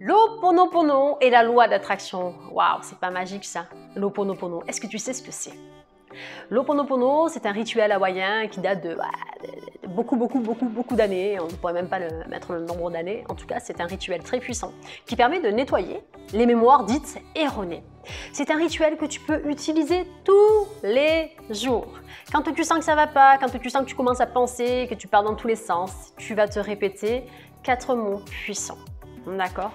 L'Ho'oponopono et la loi d'attraction. Waouh, c'est pas magique ça, l'Ho'oponopono. Est-ce que tu sais ce que c'est? L'Ho'oponopono, c'est un rituel hawaïen qui date de beaucoup d'années. On ne pourrait même pas mettre le nombre d'années. En tout cas, c'est un rituel très puissant qui permet de nettoyer les mémoires dites erronées. C'est un rituel que tu peux utiliser tous les jours. Quand tu sens que ça va pas, quand tu sens que tu commences à penser, que tu pars dans tous les sens, tu vas te répéter 4 mots puissants. D'accord?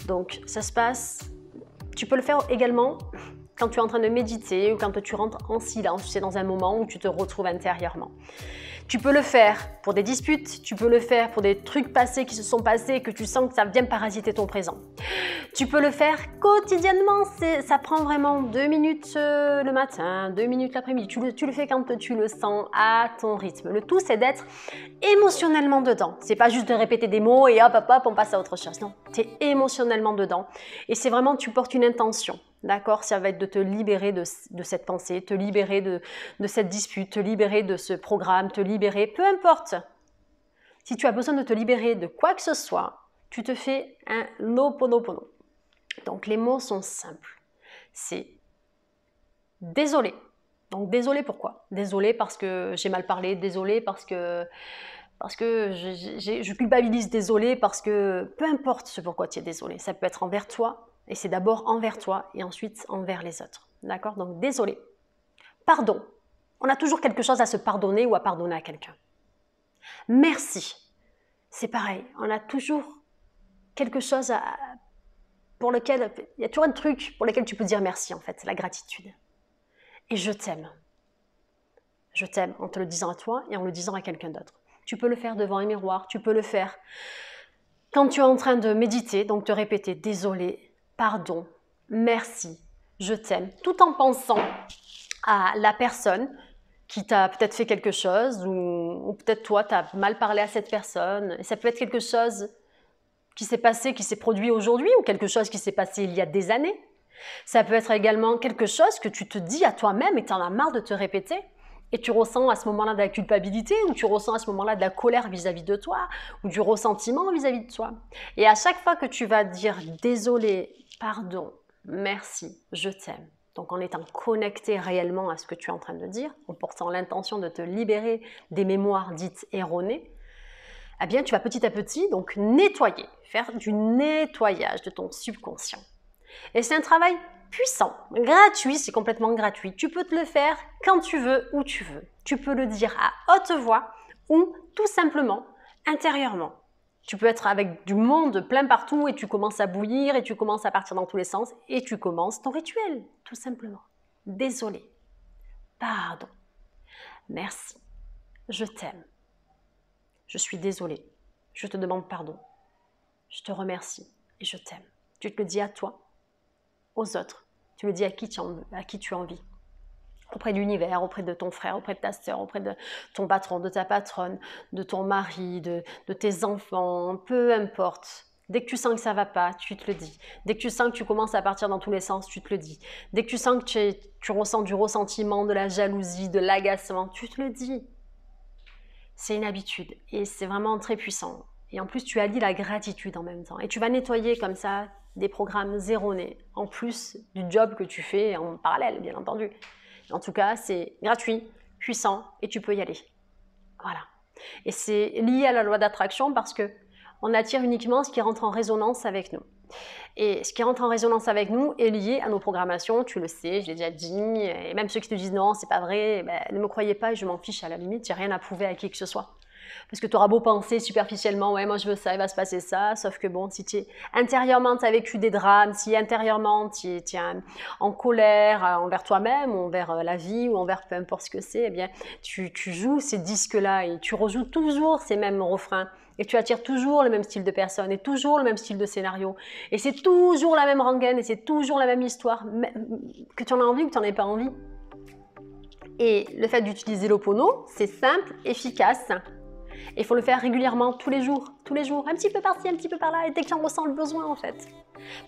Donc, ça se passe. Tu peux le faire également quand tu es en train de méditer ou quand tu rentres en silence, tu sais, dans un moment où tu te retrouves intérieurement. Tu peux le faire pour des disputes, tu peux le faire pour des trucs passés qui se sont passés, que tu sens que ça vient parasiter ton présent. Tu peux le faire quotidiennement, ça prend vraiment 2 minutes le matin, 2 minutes l'après-midi. Tu le fais quand tu le sens à ton rythme. Le tout, c'est d'être émotionnellement dedans. C'est pas juste de répéter des mots et hop, hop, hop, on passe à autre chose. Non, tu es émotionnellement dedans. Et c'est vraiment, tu portes une intention. D'accord? Ça va être de te libérer de cette pensée, te libérer de cette dispute, te libérer de ce programme, te libérer, peu importe. Si tu as besoin de te libérer de quoi que ce soit, tu te fais un Ho'oponopono. Donc les mots sont simples. C'est désolé. Donc désolé pourquoi? Désolé parce que j'ai mal parlé, désolé parce que je culpabilise, désolé parce que peu importe ce pourquoi tu es désolé. Ça peut être envers toi. Et c'est d'abord envers toi et ensuite envers les autres. D'accord? Donc, désolé. Pardon. On a toujours quelque chose à se pardonner ou à pardonner à quelqu'un. Merci. C'est pareil. On a toujours quelque chose pour lequel... Il y a toujours un truc pour lequel tu peux dire merci, en fait. C'est la gratitude. Et je t'aime. Je t'aime en te le disant à toi et en le disant à quelqu'un d'autre. Tu peux le faire devant un miroir. Tu peux le faire quand tu es en train de méditer. Donc, te répéter désolé. Pardon, merci, je t'aime, tout en pensant à la personne qui t'a peut-être fait quelque chose ou peut-être toi, tu as mal parlé à cette personne. Et ça peut être quelque chose qui s'est passé, qui s'est produit aujourd'hui ou quelque chose qui s'est passé il y a des années. Ça peut être également quelque chose que tu te dis à toi-même et tu en as marre de te répéter. Et tu ressens à ce moment-là de la culpabilité ou tu ressens à ce moment-là de la colère vis-à-vis de toi ou du ressentiment vis-à-vis de toi. Et à chaque fois que tu vas dire désolé, pardon, merci, je t'aime. Donc en étant connecté réellement à ce que tu es en train de dire, en portant l'intention de te libérer des mémoires dites erronées, eh bien tu vas petit à petit donc nettoyer, faire du nettoyage de ton subconscient. Et c'est un travail puissant, gratuit, c'est complètement gratuit. Tu peux te le faire quand tu veux, où tu veux. Tu peux le dire à haute voix ou tout simplement intérieurement. Tu peux être avec du monde plein partout et tu commences à bouillir et tu commences à partir dans tous les sens et tu commences ton rituel, tout simplement. Désolé, pardon, merci, je t'aime, je suis désolée, je te demande pardon, je te remercie et je t'aime. Tu te le dis à toi, aux autres. Tu le dis à qui tu as envie. Auprès de l'univers, auprès de ton frère, auprès de ta sœur, auprès de ton patron, de ta patronne, de ton mari, de tes enfants, peu importe. Dès que tu sens que ça ne va pas, tu te le dis. Dès que tu sens que tu commences à partir dans tous les sens, tu te le dis. Dès que tu sens que tu ressens du ressentiment, de la jalousie, de l'agacement, tu te le dis. C'est une habitude et c'est vraiment très puissant. Et en plus, tu allies la gratitude en même temps. Et tu vas nettoyer comme ça des programmes erronés, en plus du job que tu fais en parallèle, bien entendu. En tout cas, c'est gratuit, puissant, et tu peux y aller. Voilà. Et c'est lié à la loi d'attraction parce qu'on attire uniquement ce qui rentre en résonance avec nous. Et ce qui rentre en résonance avec nous est lié à nos programmations, tu le sais, je l'ai déjà dit, et même ceux qui te disent non, c'est pas vrai, ben, ne me croyez pas et je m'en fiche à la limite, j'ai rien à prouver à qui que ce soit. Parce que tu auras beau penser superficiellement, ouais, moi je veux ça, il va se passer ça, sauf que bon, si intérieurement tu as vécu des drames, si intérieurement tu es en colère envers toi-même, ou envers la vie, ou envers peu importe ce que c'est, eh bien, tu joues ces disques-là et tu rejoues toujours ces mêmes refrains. Et tu attires toujours le même style de personne et toujours le même style de scénario. Et c'est toujours la même rengaine et c'est toujours la même histoire, que tu en as envie ou que tu n'en aies pas envie. Et le fait d'utiliser l'Ho'oponopono, c'est simple, efficace. Et il faut le faire régulièrement, tous les jours, un petit peu par-ci, un petit peu par-là, et dès que tu en ressens le besoin en fait.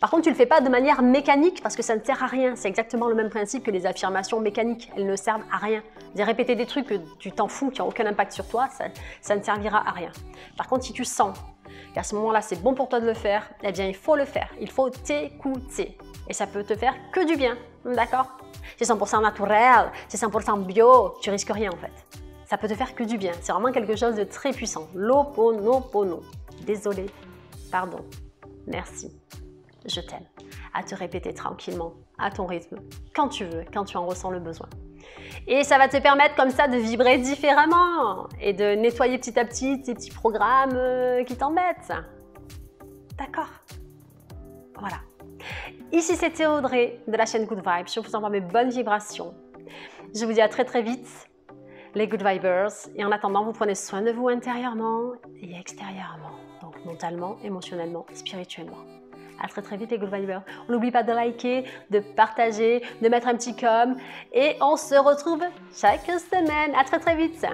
Par contre, tu ne le fais pas de manière mécanique parce que ça ne sert à rien. C'est exactement le même principe que les affirmations mécaniques, elles ne servent à rien. Répéter des trucs que tu t'en fous, qui n'ont aucun impact sur toi, ça ne servira à rien. Par contre, si tu sens et à ce moment-là, c'est bon pour toi de le faire, eh bien, il faut le faire. Il faut t'écouter. Et ça peut te faire que du bien, d'accord? C'est 100% naturel, c'est 100% bio, tu risques rien en fait. Ça peut te faire que du bien. C'est vraiment quelque chose de très puissant. L'Ho'oponopono. Désolé, pardon, merci, je t'aime. À te répéter tranquillement, à ton rythme, quand tu veux, quand tu en ressens le besoin. Et ça va te permettre comme ça de vibrer différemment et de nettoyer petit à petit tes petits programmes qui t'embêtent. D'accord? Voilà. Ici, c'était Audrey de la chaîne Good Vibes. Je vous envoie mes bonnes vibrations. Je vous dis à très très vite, les Good Vibers. Et en attendant, vous prenez soin de vous intérieurement et extérieurement. Donc mentalement, émotionnellement, spirituellement. À très très vite les Good Vibers. On n'oublie pas de liker, de partager, de mettre un petit com. Et on se retrouve chaque semaine. À très très vite.